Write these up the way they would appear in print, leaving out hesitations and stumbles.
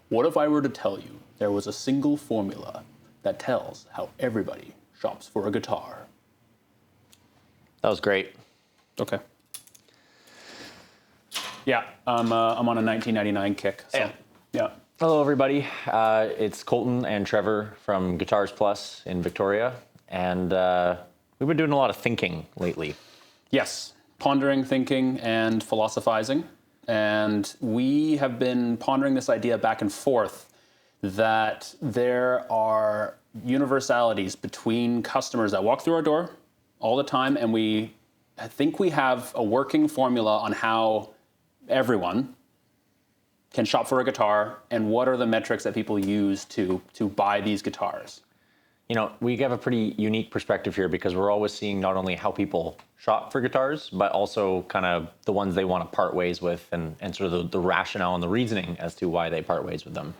What if I were to tell you there was a single formula that tells how everybody shops for a guitar? That was great. Okay. Yeah, I'm on a 1999 kick. So, yeah. Hello, everybody. It's Coltin and Trevor from Guitars Plus in Victoria, and we've been doing a lot of thinking lately. Yes, pondering, thinking, and philosophizing. And we have been pondering this idea back and forth that there are universalities between customers that walk through our door all the time, and I think we have a working formula on how everyone can shop for a guitar and what are the metrics that people use to buy these guitars. You know, we have a pretty unique perspective here because we're always seeing not only how people shop for guitars, but also kind of the ones they want to part ways with and sort of the rationale and the reasoning as to why they part ways with them.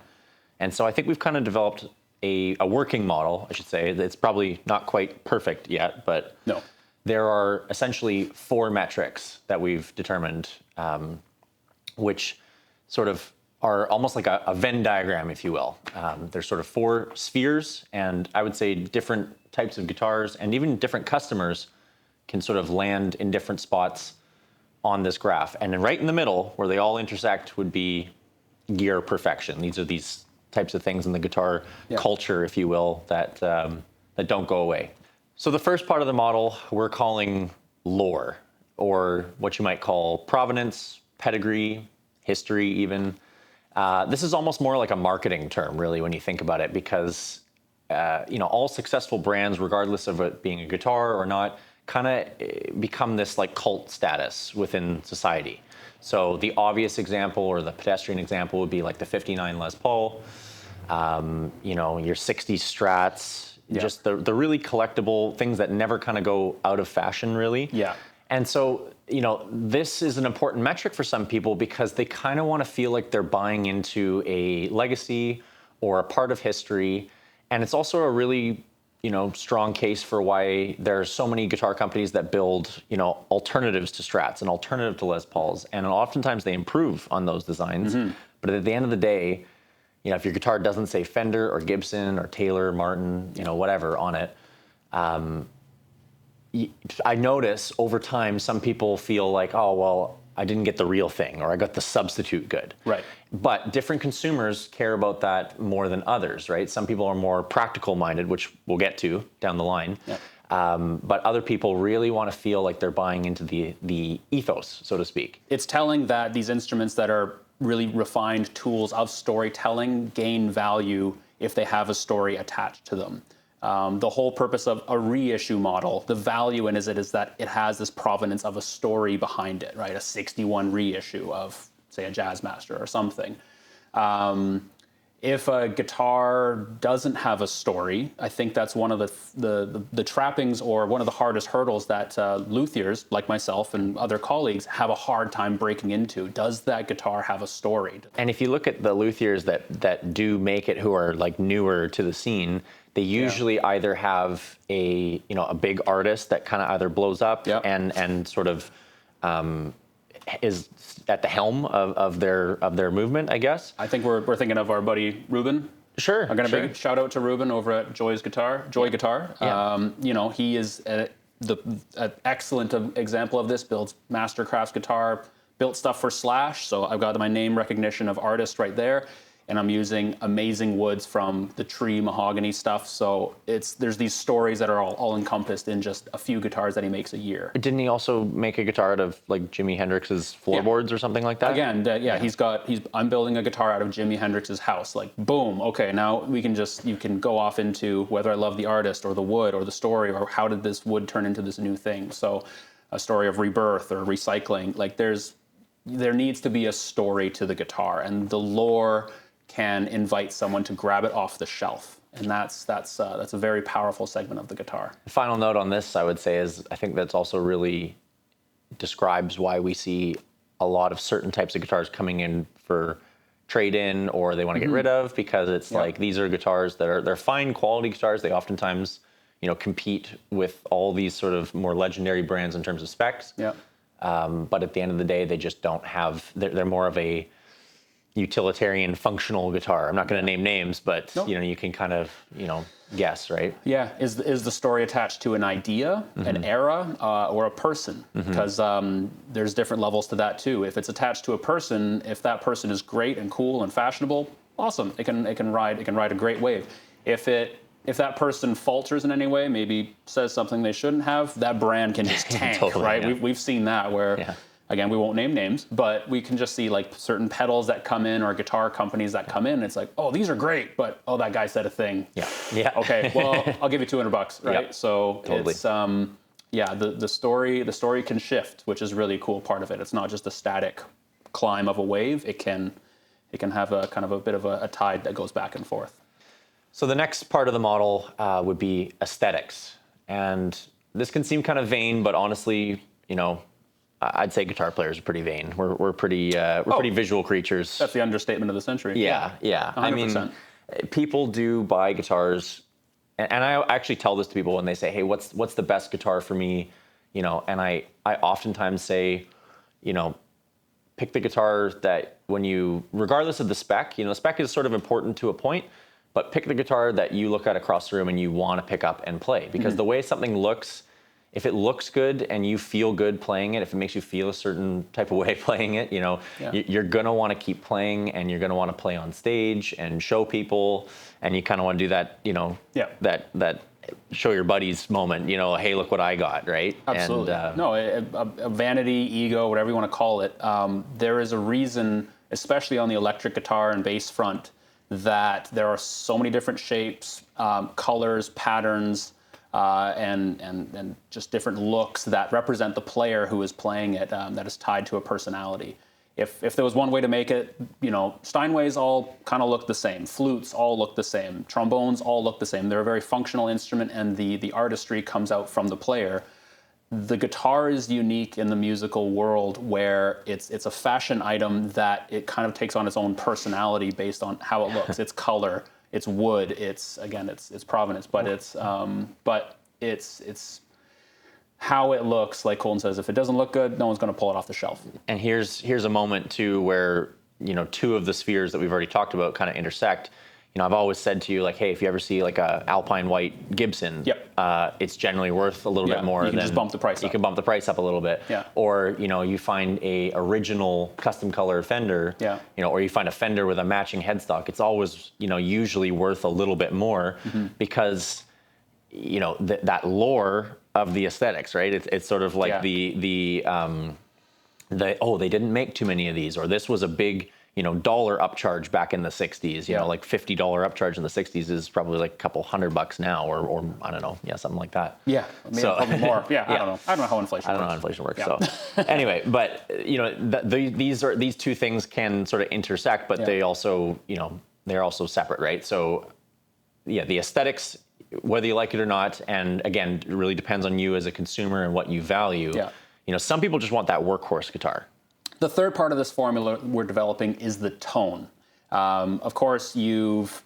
And so I think we've kind of developed a working model, I should say. It's probably not quite perfect yet, but no. There are essentially 4 metrics that we've determined, which sort of are almost like a Venn diagram, if you will. There's sort of 4 spheres, and I would say different types of guitars and even different customers can sort of land in different spots on this graph. And then right in the middle, where they all intersect, would be gear perfection. These are these types of things in the guitar culture, if you will, that don't go away. So the first part of the model we're calling lore, or what you might call provenance, pedigree, history even. This is almost more like a marketing term, really, when you think about it, because all successful brands, regardless of it being a guitar or not, kind of become this like cult status within society. So the obvious example or the pedestrian example would be like the 59 Les Paul, your 60s Strats, just the really collectible things that never kind of go out of fashion, really. Yeah. And so, this is an important metric for some people because they kind of want to feel like they're buying into a legacy or a part of history. And it's also a really, strong case for why there are so many guitar companies that build, alternatives to Strats and alternative to Les Pauls. And oftentimes they improve on those designs. Mm-hmm. But at the end of the day, if your guitar doesn't say Fender or Gibson or Taylor, Martin, whatever on it, I notice over time some people feel like, oh, well, I didn't get the real thing or I got the substitute good. Right. But different consumers care about that more than others, right? Some people are more practical minded, which we'll get to down the line. Yep. But other people really want to feel like they're buying into the ethos, so to speak. It's telling that these instruments that are really refined tools of storytelling gain value if they have a story attached to them. The whole purpose of a reissue model, the value in it is that it has this provenance of a story behind it, right? A 61 reissue of, say, a Jazzmaster or something. If a guitar doesn't have a story, I think that's one of the trappings or one of the hardest hurdles that luthiers like myself and other colleagues have a hard time breaking into. Does that guitar have a story? And if you look at the luthiers that do make it, who are like newer to the scene, they usually either have a big artist that kind of either blows up and sort of is at the helm of their movement, I guess. I think we're thinking of our buddy Ruben. Sure. I'm gonna big shout out to Ruben over at Joy Guitar. Yeah. He is an excellent example of this. Builds Mastercrafts guitar, built stuff for Slash. So I've got my name recognition of artist right there. And I'm using amazing woods from the tree mahogany stuff. So there's these stories that are all encompassed in just a few guitars that he makes a year. Didn't he also make a guitar out of like Jimi Hendrix's floorboards or something like that? Again, I'm building a guitar out of Jimi Hendrix's house. Like, boom, okay, now you can go off into whether I love the artist or the wood or the story or how did this wood turn into this new thing. So a story of rebirth or recycling. Like there needs to be a story to the guitar, and the lore can invite someone to grab it off the shelf. And that's a very powerful segment of the guitar. The final note on this, I would say, is I think that's also really describes why we see a lot of certain types of guitars coming in for trade-in or they want to get rid of, because it's like these are guitars that they're fine quality guitars. They oftentimes, compete with all these sort of more legendary brands in terms of specs. Yeah. But at the end of the day, they just don't have. They're more of a utilitarian functional guitar. I'm not going to name names, but Nope. you can kind of, guess, right? Yeah, is the story attached to an idea, an era, or a person? Because there's different levels to that too. If it's attached to a person, if that person is great and cool and fashionable, awesome. It can ride a great wave. If that person falters in any way, maybe says something they shouldn't have, that brand can just tank, Totally, right? yeah. We've seen that where. Again, we won't name names, but we can just see like certain pedals that come in or guitar companies that come in. It's like, oh, these are great, but oh, that guy said a thing. Yeah. Okay, well, I'll give you $200, right? Yep. So Totally. it's the story can shift, which is really a cool part of it. It's not just a static climb of a wave. It can have a kind of a bit of a tide that goes back and forth. So the next part of the model would be aesthetics, and this can seem kind of vain, but honestly, I'd say guitar players are pretty vain. We're pretty visual creatures. That's the understatement of the century. Yeah. 100%. I mean, people do buy guitars, and I actually tell this to people when they say, "Hey, what's the best guitar for me?" And I oftentimes say, pick the guitar that regardless of the spec, the spec is sort of important to a point, but pick the guitar that you look at across the room and you want to pick up and play, because the way something looks. If it looks good and you feel good playing it, if it makes you feel a certain type of way playing it, you're going to want to keep playing, and you're going to want to play on stage and show people, and you kind of want to do that, that show your buddies moment, hey, look what I got, right? Absolutely. A vanity, ego, whatever you want to call it. There is a reason, especially on the electric guitar and bass front, that there are so many different shapes, colors, patterns, and just different looks that represent the player who is playing it, that is tied to a personality. If there was one way to make it, Steinways all kind of look the same. Flutes all look the same. Trombones all look the same. They're a very functional instrument, and the artistry comes out from the player. The guitar is unique in the musical world, where it's a fashion item that it kind of takes on its own personality based on how it looks, its color, it's wood. It's provenance, but it's how it looks. Like Colton says, if it doesn't look good, no one's going to pull it off the shelf. And here's a moment too where two of the spheres that we've already talked about kind of intersect. I've always said to you, like, hey, if you ever see like a Alpine White Gibson, it's generally worth a little bit more. You can just bump the price up. You can bump the price up a little bit. Yeah. Or you find a original custom color Fender. Yeah. Or you find a Fender with a matching headstock. It's always usually worth a little bit more, because that lore of the aesthetics, right? It's sort of like they didn't make too many of these, or this was a big dollar upcharge back in the 60s, like $50 upcharge in the 60s is probably like a couple $100 now, or I don't know, something like that. Yeah, maybe probably more. I don't know. I don't know how inflation works. So anyway, but these two things can sort of intersect, but they also, they're also separate, right? So the aesthetics, whether you like it or not, and again, it really depends on you as a consumer and what you value. Some people just want that workhorse guitar. The third part of this formula we're developing is the tone. Of course, you've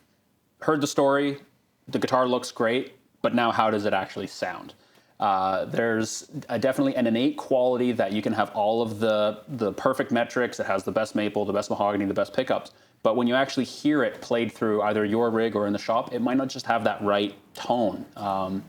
heard the story. The guitar looks great, but now how does it actually sound? There's definitely an innate quality that you can have all of the perfect metrics. It has the best maple, the best mahogany, the best pickups. But when you actually hear it played through either your rig or in the shop, it might not just have that right tone.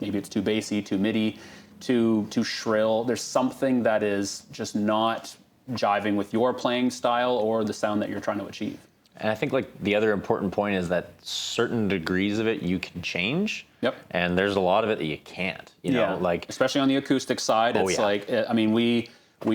Maybe it's too bassy, too MIDI, too shrill. There's something that is just not jiving with your playing style or the sound that you're trying to achieve. And I think like the other important point is that certain degrees of it you can change. Yep. And there's a lot of it that you can't. Like especially on the acoustic side. It's like, I mean, we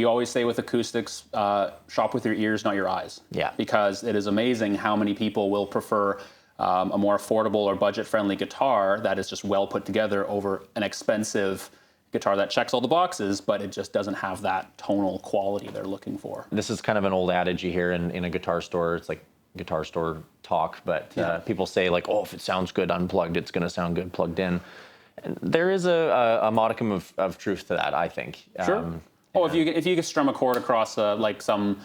always say with acoustics, shop with your ears, not your eyes. Yeah. Because it is amazing how many people will prefer a more affordable or budget-friendly guitar that is just well put together over an expensive guitar that checks all the boxes, but it just doesn't have that tonal quality they're looking for. This is kind of an old adage you hear in a guitar store. It's like guitar store talk, but people say like, oh, if it sounds good unplugged, it's going to sound good plugged in. And there is a modicum of truth to that, I think. Sure. If you could strum a chord across like some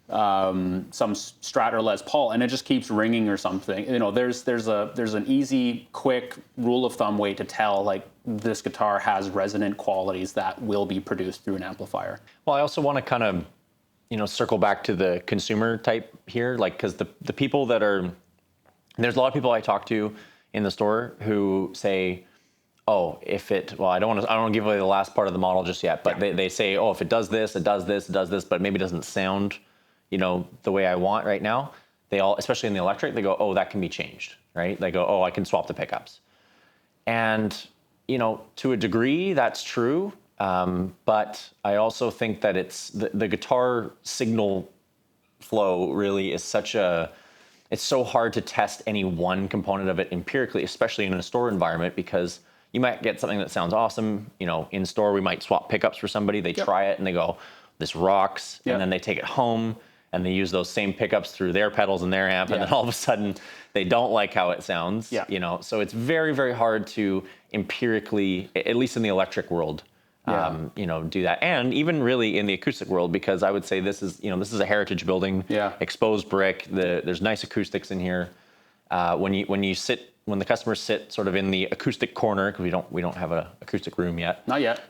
Strat or Les Paul, and it just keeps ringing or something. There's an easy, quick rule of thumb way to tell like this guitar has resonant qualities that will be produced through an amplifier. Well, I also want to kind of, circle back to the consumer type here, like, because the people that are, there's a lot of people I talk to in the store who say, oh, I don't want to give away the last part of the model just yet, but they say, oh, if it does this, it does this, it does this, but maybe it doesn't sound, the way I want right now. They all, especially in the electric, they go, oh, that can be changed, right? They go, oh, I can swap the pickups. And, to a degree, that's true. But I also think that it's the guitar signal flow really is it's so hard to test any one component of it empirically, especially in a store environment, because you might get something that sounds awesome. In store, we might swap pickups for somebody. They try it and they go, this rocks. And then they take it home and they use those same pickups through their pedals and their amp. And then all of a sudden they don't like how it sounds, So it's very, very hard to empirically, at least in the electric world, do that. And even really in the acoustic world, because I would say this is a heritage building, exposed brick. There's nice acoustics in here. When the customers sit sort of in the acoustic corner, because we don't have an acoustic room yet. Not yet.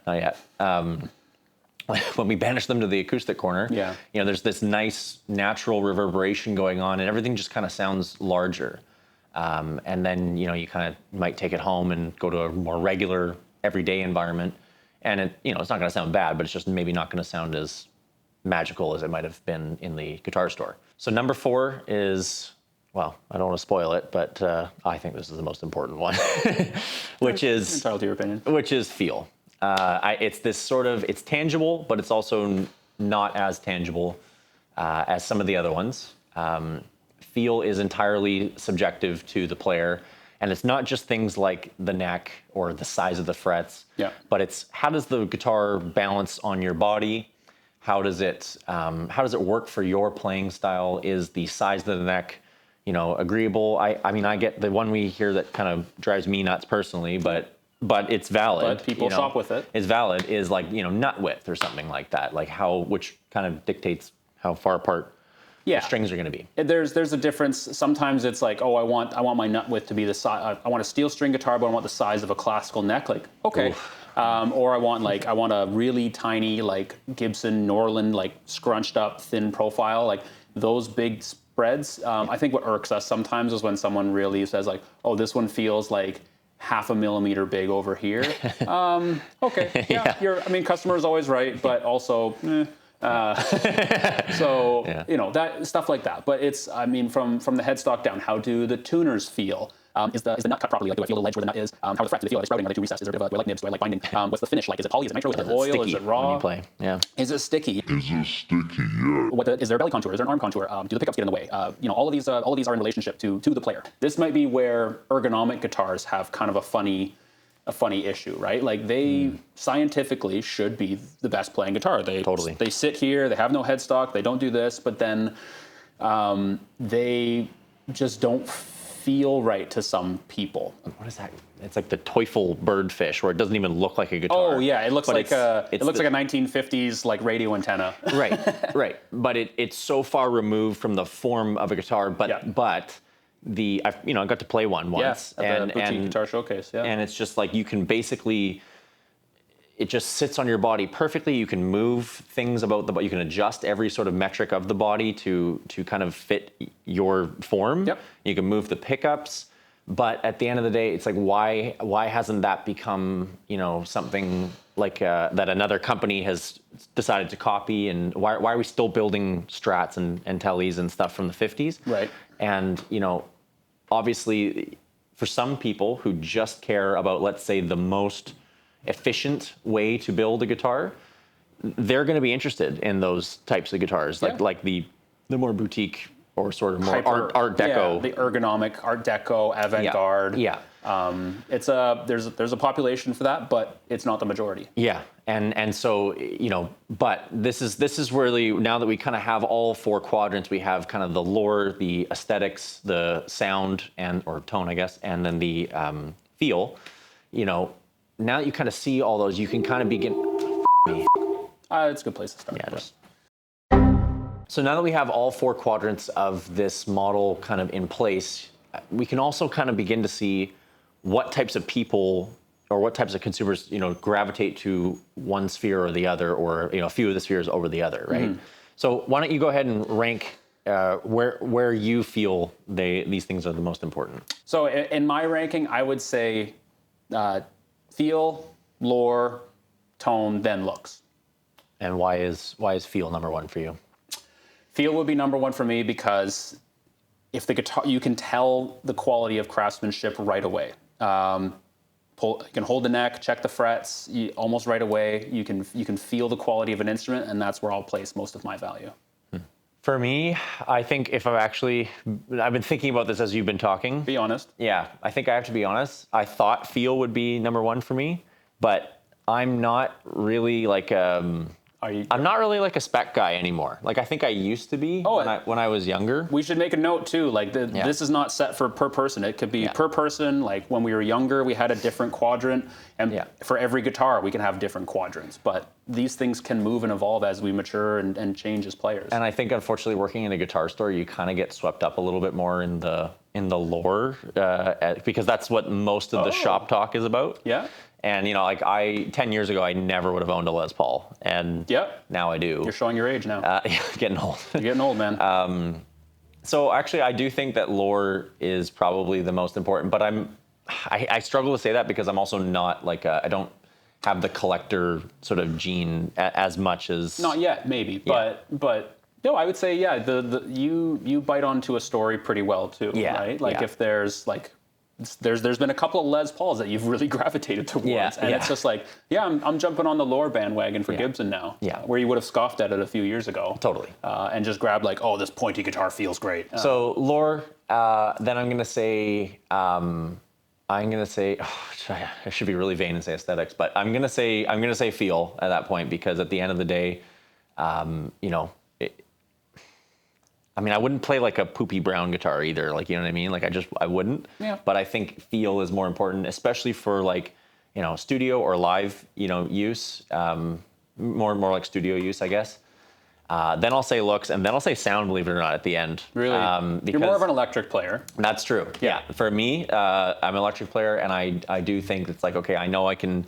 When we banish them to the acoustic corner, there's this nice natural reverberation going on, and everything just kind of sounds larger. And then you kind of might take it home and go to a more regular everyday environment, and it's not going to sound bad, but it's just maybe not going to sound as magical as it might have been in the guitar store. So number 4 is, well, I don't want to spoil it, but I think this is the most important one, which is entitled to your opinion. Which is feel. It's this sort of, it's tangible, but it's also not as tangible as some of the other ones. Feel is entirely subjective to the player, and it's not just things like the neck or the size of the frets, but it's how does the guitar balance on your body? How does it work for your playing style? Is the size of the neck, agreeable? I mean, I get the one we hear that kind of drives me nuts personally, but it's valid. But people shop with it. It's valid is like, nut width or something like that, like which kind of dictates how far apart the strings are going to be. There's a difference. Sometimes it's like, oh, I want my nut width to be the size. I want a steel string guitar, but I want the size of a classical neck. Like, okay. Or I want a really tiny, like Gibson Norland, like scrunched up thin profile, like those big spreads. I think what irks us sometimes is when someone really says like, oh, this one feels like half a millimeter big over here. Okay, customer's always right, but also, that stuff like that. But it's, from the headstock down, how do the tuners feel? Is the nut cut properly? Like, do I feel the ledge where the nut is? How are the frets? Do they feel? Are they sprouting? Are they too recessed? Is there a bit of do I like nibs? Do I like binding? What's the finish like? Is it poly? Is it nitro? Is it oil? Sticky is it raw? when you play? Yeah. Is it sticky? Yeah. Is there a belly contour? Is there an arm contour? Do the pickups get in the way? All of these are in relationship to the player. This might be where ergonomic guitars have kind of a funny issue, right? Like they scientifically should be the best playing guitar. They sit here, they have no headstock, they don't do this, but then they just don't feel right to some people. What is that? It's like the Teufel birdfish, where it doesn't even look like a guitar. Oh yeah, it looks like a 1950s like radio antenna. Right. But it's so far removed from the form of a guitar. But I got to play one once. At the boutique guitar showcase. Yeah. And it's just like you can basically. It just sits on your body perfectly. You can move things about the body. You can adjust every sort of metric of the body to kind of fit your form. Yep. You can move the pickups. But at the end of the day, it's like, why hasn't that become, something like that another company has decided to copy? And why are we still building Strats and Tellys and stuff from the 50s? Right. And, obviously, for some people who just care about, let's say, the most efficient way to build a guitar, they're going to be interested in those types of guitars, like the more boutique or sort of more art deco, the ergonomic art deco avant-garde. There's a population for that, but it's not the majority. And so but this is really, now that we kind of have all 4 quadrants, we have kind of the lore, the aesthetics, the sound or tone, I guess, and then the feel. Now that you kind of see all those, you can kind of begin. It's a good place to start. So now that we have all 4 quadrants of this model kind of in place, we can also kind of begin to see what types of people or what types of consumers, gravitate to one sphere or the other, or a few of the spheres over the other, right? So why don't you go ahead and rank where you feel these things are the most important? So in my ranking, I would say feel, lore, tone, then looks. And why is feel number one for you? Feel would be number one for me because if the guitar, you can tell the quality of craftsmanship right away. You can hold the neck, check the frets, almost right away. You can feel the quality of an instrument, and that's where I'll place most of my value. For me, I think I've been thinking about this as you've been talking. Be honest. Yeah, I think I have to be honest. I thought feel would be number one for me, but I'm not really like I'm not really like a spec guy anymore. Like I think I used to be when I was younger. We should make a note too. Like this is not set for per person. It could be per person. Like when we were younger, we had a different quadrant, and for every guitar, we can have different quadrants. But these things can move and evolve as we mature and change as players. And I think unfortunately, working in a guitar store, you kind of get swept up a little bit more in the lore because that's what most of the shop talk is about. Yeah. And, you know, like 10 years ago, I never would have owned a Les Paul. And now I do. You're showing your age now. Getting old. You're getting old, man. So actually, I do think that lore is probably the most important. But I struggle to say that because I'm also not like, I don't have the collector sort of gene as much as... Not yet, maybe. Yeah. But no, I would say, you bite onto a story pretty well, too, right? Like if there's like... There's been a couple of Les Pauls that you've really gravitated towards, and it's just like, I'm jumping on the lore bandwagon for Gibson now, where you would have scoffed at it a few years ago, totally, and just grabbed like, this pointy guitar feels great. So lore, then I'm gonna say, I should be really vain and say aesthetics, but I'm gonna say feel at that point because at the end of the day, you know. I mean, I wouldn't play like a poopy brown guitar either. Like, you know what I mean? Like, I wouldn't. Yeah. But I think feel is more important, especially for like, you know, studio or live, you know, use. More like studio use, I guess. Then I'll say looks, and then I'll say sound. Believe it or not, at the end. Really? You're more of an electric player. That's true. Yeah. For me, I'm an electric player, and I do think it's like, okay, I know I could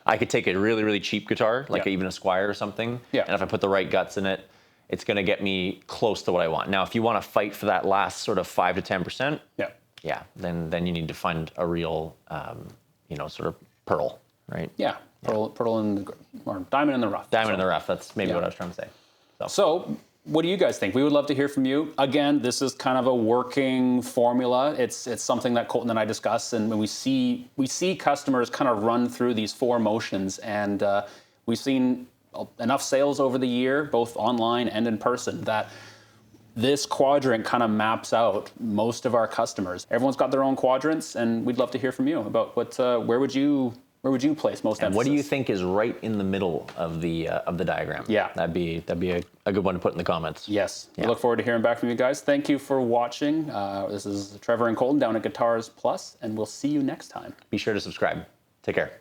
take a really really cheap guitar, like even a Squier or something. Yeah. And if I put the right guts in it, it's going to get me close to what I want. Now, if you want to fight for that last sort of 5 to 10%, then you need to find a real, you know, sort of pearl, right? Yeah, pearl in the, or diamond in the rough. Diamond in the rough. That's maybe what I was trying to say. So, what do you guys think? We would love to hear from you. Again, this is kind of a working formula. It's something that Coltin and I discuss, and when we see customers kind of run through these 4 motions, and we've seen enough sales over the year, both online and in person, that this quadrant kind of maps out most of our customers. Everyone's got their own quadrants, and we'd love to hear from you about where would you place most emphasis? And what do you think is right in the middle of the diagram? Yeah, that'd be a good one to put in the comments. Yes, we look forward to hearing back from you guys. Thank you for watching. This is Trevor and Coltin down at Guitars Plus, and we'll see you next time. Be sure to subscribe. Take care.